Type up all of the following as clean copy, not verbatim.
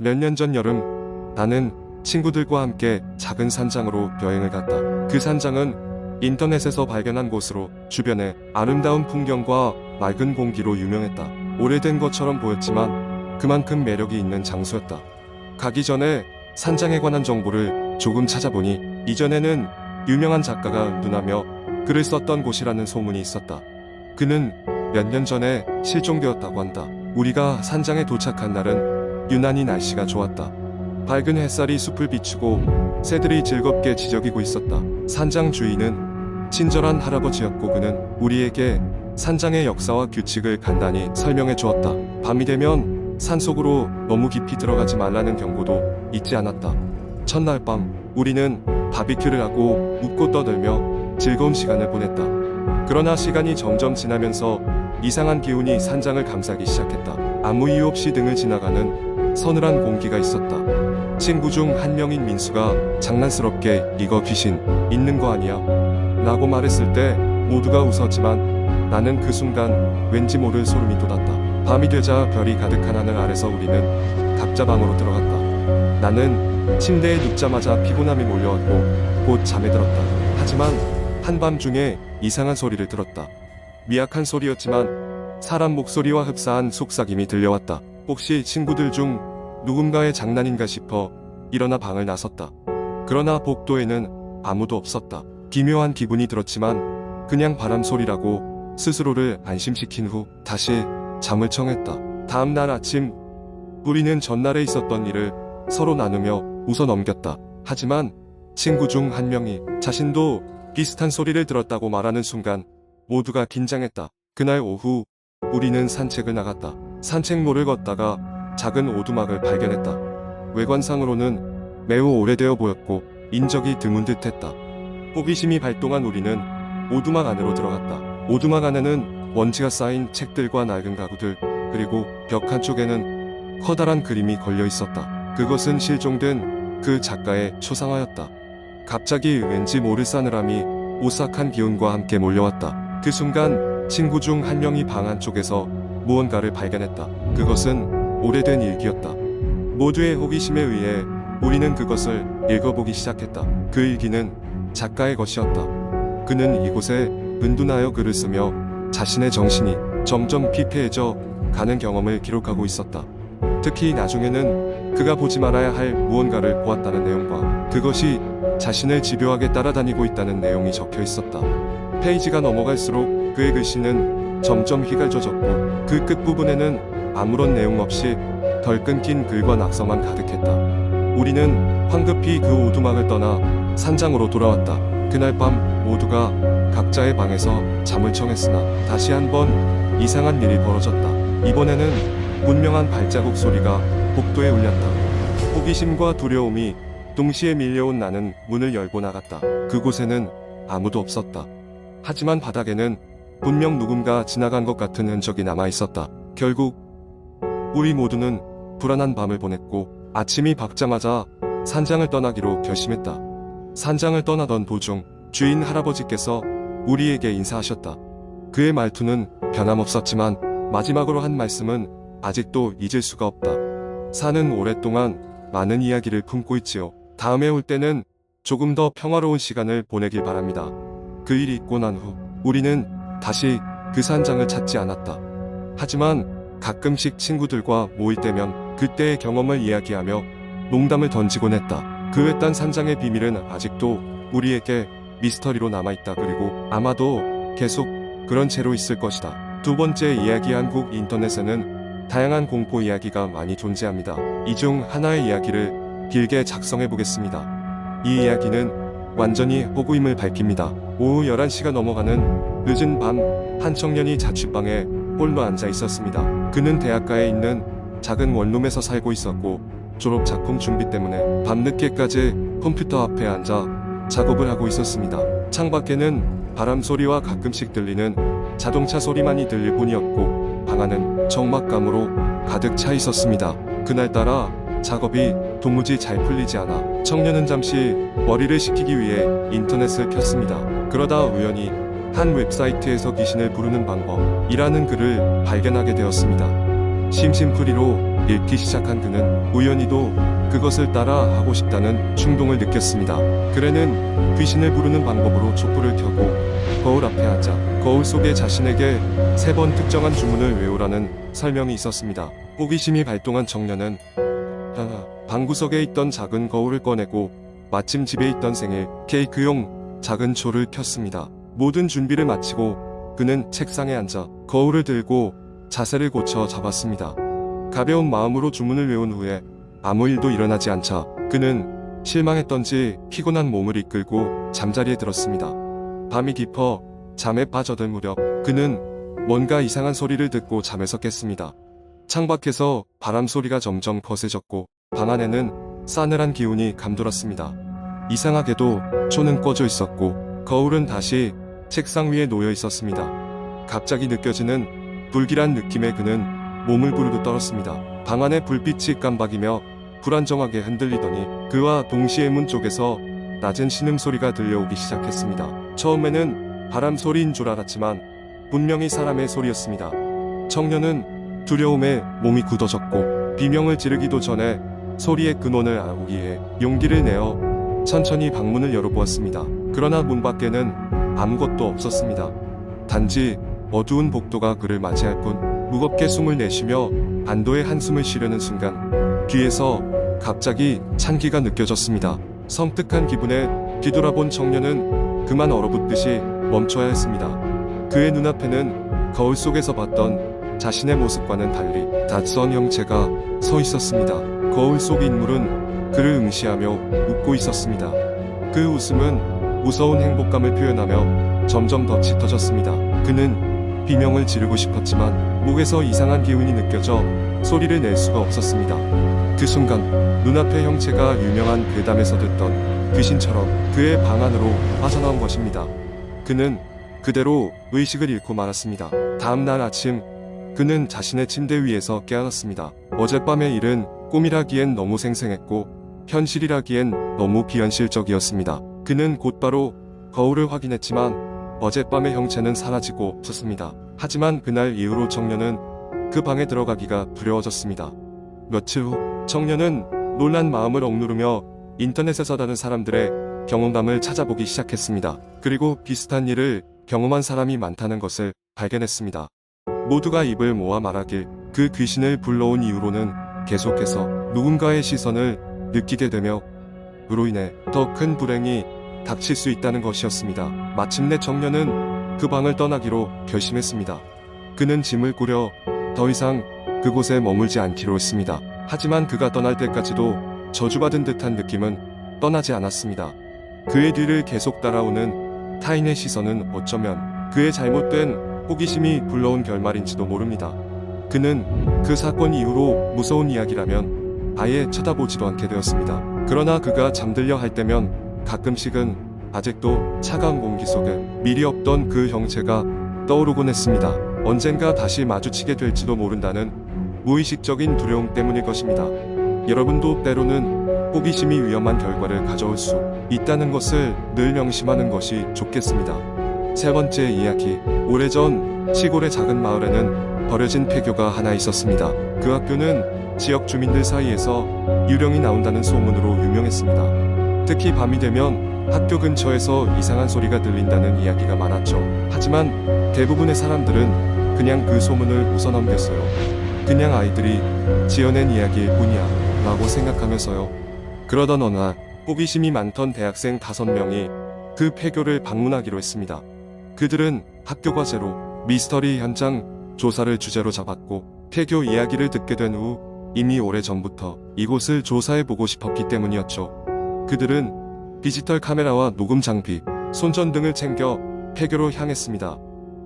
몇 년 전 여름, 나는 친구들과 함께 작은 산장으로 여행을 갔다. 그 산장은 인터넷에서 발견한 곳으로 주변에 아름다운 풍경과 맑은 공기로 유명했다. 오래된 것처럼 보였지만 그만큼 매력이 있는 장소였다. 가기 전에 산장에 관한 정보를 조금 찾아보니 이전에는 유명한 작가가 눈하며 글을 썼던 곳이라는 소문이 있었다. 그는 몇 년 전에 실종되었다고 한다. 우리가 산장에 도착한 날은 유난히 날씨가 좋았다. 밝은 햇살이 숲을 비추고 새들이 즐겁게 지저귀고 있었다. 산장 주인은 친절한 할아버지였고 그는 우리에게 산장의 역사와 규칙을 간단히 설명해 주었다. 밤이 되면 산속으로 너무 깊이 들어가지 말라는 경고도 잊지 않았다. 첫날 밤 우리는 바비큐를 하고 웃고 떠들며 즐거운 시간을 보냈다. 그러나 시간이 점점 지나면서 이상한 기운이 산장을 감싸기 시작했다. 아무 이유 없이 등을 지나가는 서늘한 공기가 있었다. 친구 중 한 명인 민수가 장난스럽게 "이거 귀신 있는 거 아니야?" 라고 말했을 때 모두가 웃었지만 나는 그 순간 왠지 모를 소름이 돋았다. 밤이 되자 별이 가득한 하늘 아래서 우리는 각자 방으로 들어갔다. 나는 침대에 눕자마자 피곤함이 몰려왔고 곧 잠에 들었다. 하지만 한밤중에 이상한 소리를 들었다. 미약한 소리였지만 사람 목소리와 흡사한 속삭임이 들려왔다. 혹시 친구들 중 누군가의 장난인가 싶어 일어나 방을 나섰다. 그러나 복도에는 아무도 없었다. 기묘한 기분이 들었지만 그냥 바람 소리라고 스스로를 안심시킨 후 다시 잠을 청했다. 다음 날 아침 우리는 전날에 있었던 일을 서로 나누며 웃어 넘겼다. 하지만 친구 중 한 명이 자신도 비슷한 소리를 들었다고 말하는 순간 모두가 긴장했다. 그날 오후 우리는 산책을 나갔다. 산책로를 걷다가 작은 오두막을 발견했다. 외관상으로는 매우 오래되어 보였고 인적이 드문 듯했다. 호기심이 발동한 우리는 오두막 안으로 들어갔다. 오두막 안에는 먼지가 쌓인 책들과 낡은 가구들, 그리고 벽 한쪽에는 커다란 그림이 걸려 있었다. 그것은 실종된 그 작가의 초상화였다. 갑자기 왠지 모를 싸늘함이 오싹한 기운과 함께 몰려왔다. 그 순간 친구 중 한 명이 방 안쪽에서 무언가를 발견했다. 그것은 오래된 일기였다. 모두의 호기심에 의해 우리는 그것을 읽어보기 시작했다. 그 일기는 작가의 것이었다. 그는 이곳에 은둔하여 글을 쓰며 자신의 정신이 점점 피폐해져 가는 경험을 기록하고 있었다. 특히 나중에는 그가 보지 말아야 할 무언가를 보았다는 내용과 그것이 자신을 집요하게 따라다니고 있다는 내용이 적혀 있었다. 페이지가 넘어갈수록 그의 글씨는 점점 휘갈져졌고 그 끝부분에는 아무런 내용 없이 덜 끊긴 글과 낙서만 가득했다. 우리는 황급히 그 오두막을 떠나 산장으로 돌아왔다. 그날 밤 모두가 각자의 방에서 잠을 청했으나 다시 한번 이상한 일이 벌어졌다. 이번에는 분명한 발자국 소리가 복도에 울렸다. 호기심과 두려움이 동시에 밀려온 나는 문을 열고 나갔다. 그곳에는 아무도 없었다. 하지만 바닥에는 분명 누군가 지나간 것 같은 흔적이 남아 있었다. 결국 우리 모두는 불안한 밤을 보냈고 아침이 밝자마자 산장을 떠나기로 결심했다. 산장을 떠나던 도중 주인 할아버지께서 우리에게 인사하셨다. 그의 말투는 변함없었지만 마지막으로 한 말씀은 아직도 잊을 수가 없다. 산은 오랫동안 많은 이야기를 품고 있지요. 다음에 올 때는 조금 더 평화로운 시간을 보내길 바랍니다. 그 일이 있고 난 후 우리는 다시 그 산장을 찾지 않았다. 하지만 가끔씩 친구들과 모일 때면 그때의 경험을 이야기하며 농담을 던지곤 했다. 그 외딴 산장의 비밀은 아직도 우리에게 미스터리로 남아있다. 그리고 아마도 계속 그런 채로 있을 것이다. 두 번째 이야기. 한국 인터넷에는 다양한 공포 이야기가 많이 존재합니다. 이 중 하나의 이야기를 길게 작성해 보겠습니다. 이 이야기는 완전히 허구임을 밝힙니다. 오후 11시가 넘어가는 늦은 밤 한 청년이 자취방에 홀로 앉아 있었습니다. 그는 대학가에 있는 작은 원룸에서 살고 있었고 졸업 작품 준비 때문에 밤늦게까지 컴퓨터 앞에 앉아 작업을 하고 있었습니다. 창밖에는 바람 소리와 가끔씩 들리는 자동차 소리만이 들릴 뿐이었고 방 안은 적막감으로 가득 차 있었습니다. 그날따라 작업이 도무지 잘 풀리지 않아 청년은 잠시 머리를 식히기 위해 인터넷을 켰습니다. 그러다 우연히 한 웹사이트에서 귀신을 부르는 방법이라는 글을 발견하게 되었습니다. 심심풀이로 읽기 시작한 그는 우연히도 그것을 따라 하고 싶다는 충동을 느꼈습니다. 그래는 귀신을 부르는 방법으로 촛불을 켜고 거울 앞에 앉아 거울 속에 자신에게 3번 특정한 주문을 외우라는 설명이 있었습니다. 호기심이 발동한 청년은 방구석에 있던 작은 거울을 꺼내고 마침 집에 있던 생일 케이크용 작은 초를 켰습니다. 모든 준비를 마치고 그는 책상에 앉아 거울을 들고 자세를 고쳐 잡았습니다. 가벼운 마음으로 주문을 외운 후에 아무 일도 일어나지 않자 그는 실망했던지 피곤한 몸을 이끌고 잠자리에 들었습니다. 밤이 깊어 잠에 빠져들 무렵 그는 뭔가 이상한 소리를 듣고 잠에서 깼습니다. 창밖에서 바람 소리가 점점 거세졌고 방 안에는 싸늘한 기운이 감돌았습니다. 이상하게도 초는 꺼져 있었고 거울은 다시 책상 위에 놓여 있었습니다. 갑자기 느껴지는 불길한 느낌에 그는 몸을 부르르 떨었습니다. 방 안의 불빛이 깜박이며 불안정하게 흔들리더니 그와 동시에 문 쪽에서 낮은 신음소리가 들려오기 시작했습니다. 처음에는 바람 소리인 줄 알았지만 분명히 사람의 소리였습니다. 청년은 두려움에 몸이 굳어졌고 비명을 지르기도 전에 소리의 근원을 알기 위해 용기를 내어 천천히 방문을 열어보았습니다. 그러나 문 밖에는 아무것도 없었습니다. 단지 어두운 복도가 그를 맞이할 뿐. 무겁게 숨을 내쉬며 안도의 한숨을 쉬려는 순간 뒤에서 갑자기 찬기가 느껴졌습니다. 섬뜩한 기분에 뒤돌아본 청년은 그만 얼어붙듯이 멈춰야 했습니다. 그의 눈앞에는 거울 속에서 봤던 자신의 모습과는 달리 낯선 형체가 서 있었습니다. 거울 속 인물은 그를 응시하며 웃고 있었습니다. 그 웃음은 무서운 행복감을 표현하며 점점 더 짙어졌습니다. 그는 비명을 지르고 싶었지만 목에서 이상한 기운이 느껴져 소리를 낼 수가 없었습니다. 그 순간 눈앞의 형체가 유명한 괴담에서 듣던 귀신처럼 그의 방 안으로 빠져나온 것입니다. 그는 그대로 의식을 잃고 말았습니다. 다음날 아침 그는 자신의 침대 위에서 깨어났습니다. 어젯밤의 일은 꿈이라기엔 너무 생생했고 현실이라기엔 너무 비현실적이었습니다. 그는 곧바로 거울을 확인했지만 어젯밤의 형체는 사라지고 없었습니다. 하지만 그날 이후로 청년은 그 방에 들어가기가 두려워졌습니다. 며칠 후 청년은 놀란 마음을 억누르며 인터넷에서 다른 사람들의 경험담을 찾아보기 시작했습니다. 그리고 비슷한 일을 경험한 사람이 많다는 것을 발견했습니다. 모두가 입을 모아 말하길 그 귀신을 불러온 이후로는 계속해서 누군가의 시선을 느끼게 되며 그로 인해 더 큰 불행이 닥칠 수 있다는 것이었습니다. 마침내 청년은 그 방을 떠나기로 결심했습니다. 그는 짐을 꾸려 더 이상 그곳에 머물지 않기로 했습니다. 하지만 그가 떠날 때까지도 저주받은 듯한 느낌은 떠나지 않았습니다. 그의 뒤를 계속 따라오는 타인의 시선은 어쩌면 그의 잘못된 호기심이 불러온 결말인지도 모릅니다. 그는 그 사건 이후로 무서운 이야기라면 아예 쳐다보지도 않게 되었습니다. 그러나 그가 잠들려 할 때면 가끔씩은 아직도 차가운 공기 속에 미리 없던 그 형체가 떠오르곤 했습니다. 언젠가 다시 마주치게 될지도 모른다는 무의식적인 두려움 때문일 것입니다. 여러분도 때로는 호기심이 위험한 결과를 가져올 수 있다는 것을 늘 명심하는 것이 좋겠습니다. 세 번째 이야기. 오래전 시골의 작은 마을에는 버려진 폐교가 하나 있었습니다. 그 학교는 지역 주민들 사이에서 유령이 나온다는 소문으로 유명했습니다. 특히 밤이 되면 학교 근처에서 이상한 소리가 들린다는 이야기가 많았죠. 하지만 대부분의 사람들은 그냥 그 소문을 웃어넘겼어요. 그냥 아이들이 지어낸 이야기일 뿐이야 라고 생각하면서요. 그러던 어느 날 호기심이 많던 대학생 5명이 그 폐교를 방문하기로 했습니다. 그들은 학교 과제로 미스터리 현장 조사를 주제로 잡았고 폐교 이야기를 듣게 된 후 이미 오래전부터 이곳을 조사해보고 싶었기 때문이었죠. 그들은 디지털 카메라와 녹음 장비, 손전등을 챙겨 폐교로 향했습니다.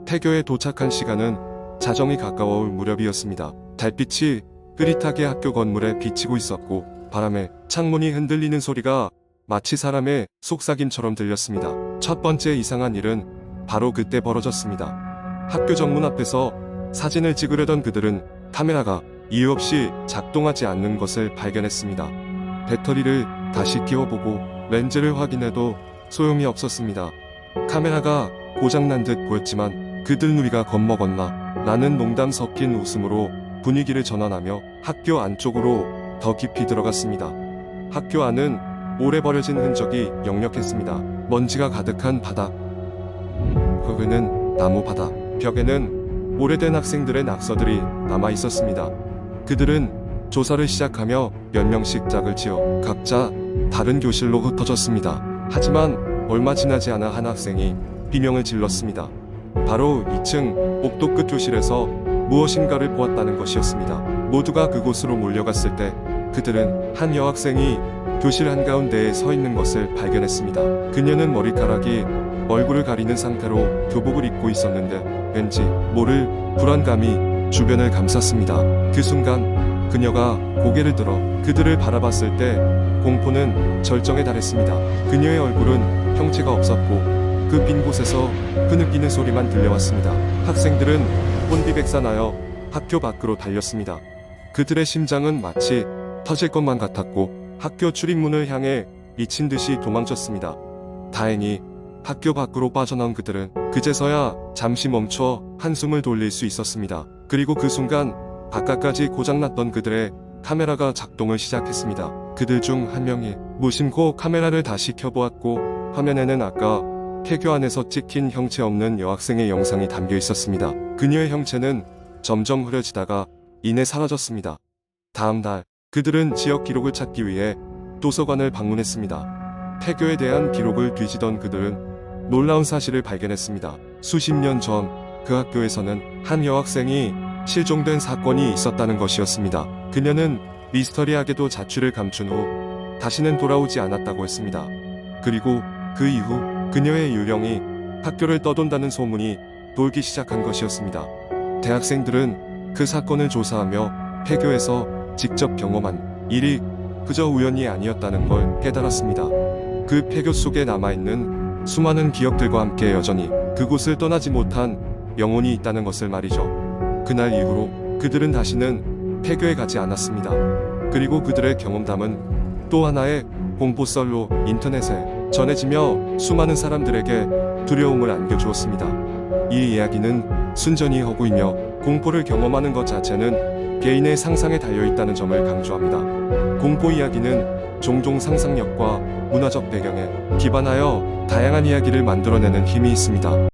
폐교에 도착한 시간은 자정이 가까워올 무렵이었습니다. 달빛이 흐릿하게 학교 건물에 비치고 있었고 바람에 창문이 흔들리는 소리가 마치 사람의 속삭임처럼 들렸습니다. 첫 번째 이상한 일은 바로 그때 벌어졌습니다. 학교 정문 앞에서 사진을 찍으려던 그들은 카메라가 이유 없이 작동하지 않는 것을 발견했습니다. 배터리를 다시 끼워보고 렌즈를 확인해도 소용이 없었습니다. 카메라가 고장난 듯 보였지만 그들 누리가 겁먹었나 라는 농담 섞인 웃음으로 분위기를 전환하며 학교 안쪽으로 더 깊이 들어갔습니다. 학교 안은 오래 버려진 흔적이 역력했습니다. 먼지가 가득한 바닥, 흙은 나무 바닥, 벽에는 오래된 학생들의 낙서들이 남아 있었습니다. 그들은 조사를 시작하며 몇 명씩 짝을 지어 각자 다른 교실로 흩어졌습니다. 하지만 얼마 지나지 않아 한 학생이 비명을 질렀습니다. 바로 2층 복도 끝 교실에서 무엇인가를 보았다는 것이었습니다. 모두가 그곳으로 몰려갔을 때 그들은 한 여학생이 교실 한가운데에 서 있는 것을 발견했습니다. 그녀는 머리카락이 얼굴을 가리는 상태로 교복을 입고 있었는데 왠지 모를 불안감이 주변을 감쌌습니다. 그 순간 그녀가 고개를 들어 그들을 바라봤을 때 공포는 절정에 달했습니다. 그녀의 얼굴은 형체가 없었고 그 빈 곳에서 흐느끼는 소리만 들려왔습니다. 학생들은 혼비백산하여 학교 밖으로 달렸습니다. 그들의 심장은 마치 터질 것만 같았고 학교 출입문을 향해 미친 듯이 도망쳤습니다. 다행히 학교 밖으로 빠져나온 그들은 그제서야 잠시 멈춰 한숨을 돌릴 수 있었습니다. 그리고 그 순간 바깥까지 고장났던 그들의 카메라가 작동을 시작했습니다. 그들 중 한 명이 무심코 카메라를 다시 켜보았고 화면에는 아까 폐교 안에서 찍힌 형체 없는 여학생의 영상이 담겨 있었습니다. 그녀의 형체는 점점 흐려지다가 이내 사라졌습니다. 다음 날 그들은 지역 기록을 찾기 위해 도서관을 방문했습니다. 폐교에 대한 기록을 뒤지던 그들은 놀라운 사실을 발견했습니다. 수십 년 전 그 학교에서는 한 여학생이 실종된 사건이 있었다는 것이었습니다. 그녀는 미스터리하게도 자취를 감춘 후 다시는 돌아오지 않았다고 했습니다. 그리고 그 이후 그녀의 유령이 학교를 떠돈다는 소문이 돌기 시작한 것이었습니다. 대학생들은 그 사건을 조사하며 폐교에서 직접 경험한 일이 그저 우연이 아니었다는 걸 깨달았습니다. 그 폐교 속에 남아있는 수많은 기억들과 함께 여전히 그곳을 떠나지 못한 영혼이 있다는 것을 말이죠. 그날 이후로 그들은 다시는 폐교에 가지 않았습니다. 그리고 그들의 경험담은 또 하나의 공포썰로 인터넷에 전해지며 수많은 사람들에게 두려움을 안겨주었습니다. 이 이야기는 순전히 허구이며 공포를 경험하는 것 자체는 개인의 상상에 달려있다는 점을 강조합니다. 공포 이야기는 종종 상상력과 문화적 배경에 기반하여 다양한 이야기를 만들어내는 힘이 있습니다.